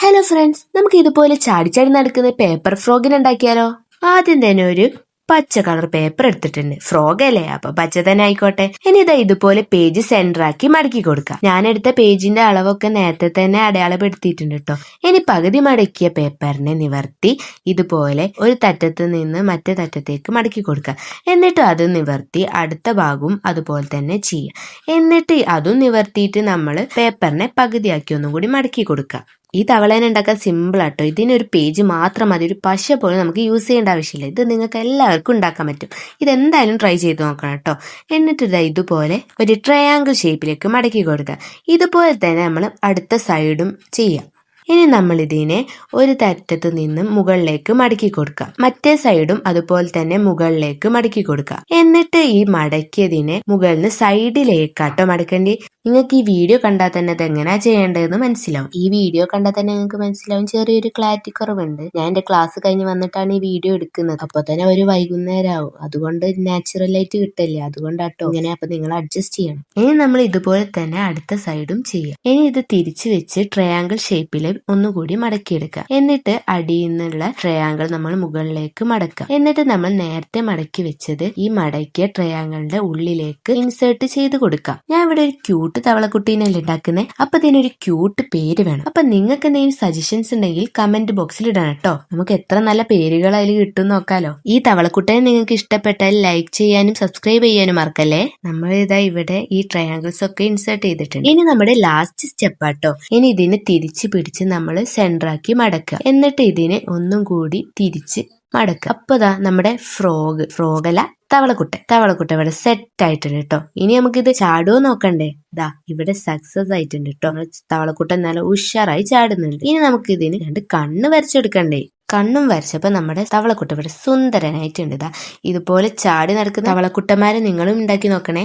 Hello friends, നമുക്ക് ഇതുപോലെ ചാടി നടക്കുന്ന പേപ്പർ ഫ്രോഗിന് ഉണ്ടാക്കിയാലോ? ആദ്യം തന്നെ ഒരു പച്ച കളർ പേപ്പർ എടുത്തിട്ടുണ്ട്. ഫ്രോഗ് അല്ലേ, അപ്പൊ പച്ച തന്നെ ആയിക്കോട്ടെ. ഇനി ഇതാ ഇതുപോലെ പേജ് സെന്റർ ആക്കി മടക്കി കൊടുക്കാം. ഞാൻ എടുത്ത പേജിന്റെ അളവൊക്കെ നേരത്തെ തന്നെ അടയാളപ്പെടുത്തിയിട്ടുണ്ട് കേട്ടോ. ഇനി പകുതി മടക്കിയ പേപ്പറിനെ നിവർത്തി ഇതുപോലെ ഒരു തറ്റത്ത് നിന്ന് മറ്റേ തറ്റത്തേക്ക് മടക്കി കൊടുക്കുക. എന്നിട്ട് അത് നിവർത്തി അടുത്ത ഭാഗവും അതുപോലെ തന്നെ ചെയ്യുക. എന്നിട്ട് അതും നിവർത്തിയിട്ട് നമ്മൾ പേപ്പറിനെ പകുതിയാക്കി ഒന്നും കൂടി മടക്കി കൊടുക്കുക. ഈ തവളേനെ ഉണ്ടാക്കാൻ സിമ്പിൾ ആട്ടോ. ഇതിനൊരു പേജ് മാത്രം മതി. ഒരു പശ പോലും നമുക്ക് യൂസ് ചെയ്യേണ്ട ആവശ്യമില്ല. ഇത് നിങ്ങൾക്ക് എല്ലാവർക്കും ഉണ്ടാക്കാൻ പറ്റും. ഇതെന്തായാലും ട്രൈ ചെയ്ത് നോക്കണം കേട്ടോ. എന്നിട്ട് ഇതുപോലെ ഒരു ട്രയാങ്കിൾ ഷേപ്പിലേക്ക് മടക്കി കൊടുക്കുക. ഇതുപോലെ തന്നെ നമ്മൾ അടുത്ത സൈഡും ചെയ്യാം. ഇനി നമ്മൾ ഇതിനെ ഒരു തറ്റത്ത് നിന്നും മുകളിലേക്ക് മടക്കി കൊടുക്കാം. മറ്റേ സൈഡും അതുപോലെ തന്നെ മുകളിലേക്ക് മടക്കി കൊടുക്കാം. എന്നിട്ട് ഈ മടക്കിയതിനെ മുകളിൽ സൈഡിലേക്കാട്ടോ മടക്കേണ്ടി. നിങ്ങൾക്ക് ഈ വീഡിയോ കണ്ടാൽ തന്നെ അത് എങ്ങനെയാ ചെയ്യേണ്ടതെന്ന് മനസ്സിലാവും. ഈ വീഡിയോ കണ്ടാൽ തന്നെ നിങ്ങൾക്ക് മനസ്സിലാവും ചെറിയൊരു ക്ലാരിറ്റി കുറവുണ്ട്. ഞാൻ എന്റെ ക്ലാസ് കഴിഞ്ഞ് വന്നിട്ടാണ് ഈ വീഡിയോ എടുക്കുന്നത്. അപ്പൊ തന്നെ ഒരു വൈകുന്നേരം ആവും. അതുകൊണ്ട് നാച്ചുറൽ ആയിട്ട് കിട്ടില്ല. അതുകൊണ്ടാട്ടോ ഇങ്ങനെ. അപ്പൊ നിങ്ങൾ അഡ്ജസ്റ്റ് ചെയ്യണം. ഇനി നമ്മൾ ഇതുപോലെ തന്നെ അടുത്ത സൈഡും ചെയ്യാം. ഇനി ഇത് തിരിച്ചു വെച്ച് ട്രയാങ്കിൾ ഷേപ്പിൽ ഒന്നുകൂടി മടക്കിയെടുക്കുക. എന്നിട്ട് അടിയിൽ നിന്നുള്ള ട്രയാങ്കിൾ നമ്മൾ മുകളിലേക്ക് മടക്കുക. എന്നിട്ട് നമ്മൾ നേരത്തെ മടക്കി വെച്ചത് ഈ മടക്കിയ ട്രയാങ്കിളിന്റെ ഉള്ളിലേക്ക് ഇൻസേർട്ട് ചെയ്ത് കൊടുക്കാം. ഞാൻ ഇവിടെ ഒരു ക്യൂട്ട് തവളക്കുട്ടീനല്ലേ ഉണ്ടാക്കുന്നത്. അപ്പൊ ഇതിനൊരു ക്യൂട്ട് പേര് വേണം. അപ്പൊ നിങ്ങൾക്ക് എന്തെങ്കിലും സജഷൻസ് ഉണ്ടെങ്കിൽ കമന്റ് ബോക്സിൽ ഇടണം കേട്ടോ. നമുക്ക് എത്ര നല്ല പേരുകൾ അതിൽ കിട്ടും നോക്കാലോ. ഈ തവളക്കുട്ടനെ നിങ്ങൾക്ക് ഇഷ്ടപ്പെട്ടാൽ ലൈക്ക് ചെയ്യാനും സബ്സ്ക്രൈബ് ചെയ്യാനും മറക്കല്ലേ. നമ്മൾ ഇതാ ഇവിടെ ഈ ട്രയാങ്കിൾസ് ഒക്കെ ഇൻസേർട്ട് ചെയ്തിട്ടുണ്ട്. ഇനി നമ്മുടെ ലാസ്റ്റ് സ്റ്റെപ്പ് ആട്ടോ. ഇനി ഇതിനെ തിരിച്ചു പിടിച്ച് നമ്മൾ സെന്ററാക്കി മടക്കുക. എന്നിട്ട് ഇതിനെ ഒന്നും കൂടി തിരിച്ച് മടക്കുക. അപ്പതാ നമ്മുടെ ഫ്രോഗല്ല തവളക്കുട്ട ഇവിടെ സെറ്റ് ആയിട്ടുണ്ട് കേട്ടോ. ഇനി നമുക്കിത് ചാടുവോ നോക്കണ്ടേ. ഇതാ ഇവിടെ സക്സസ് ആയിട്ടുണ്ട് കേട്ടോ. തവളക്കുട്ടൻ നല്ല ഉഷാറായി ചാടുന്നുണ്ട്. ഇനി നമുക്ക് ഇതിന് 2 കണ്ണ് വരച്ചെടുക്കണ്ടേ. കണ്ണും വരച്ചപ്പോ നമ്മുടെ തവളക്കുട്ട ഇവിടെ സുന്ദരനായിട്ടുണ്ട്. ഇതാ ഇതുപോലെ ചാടി നടക്കുന്ന തവളക്കുട്ടന്മാരെ നിങ്ങളും ഉണ്ടാക്കി നോക്കണേ.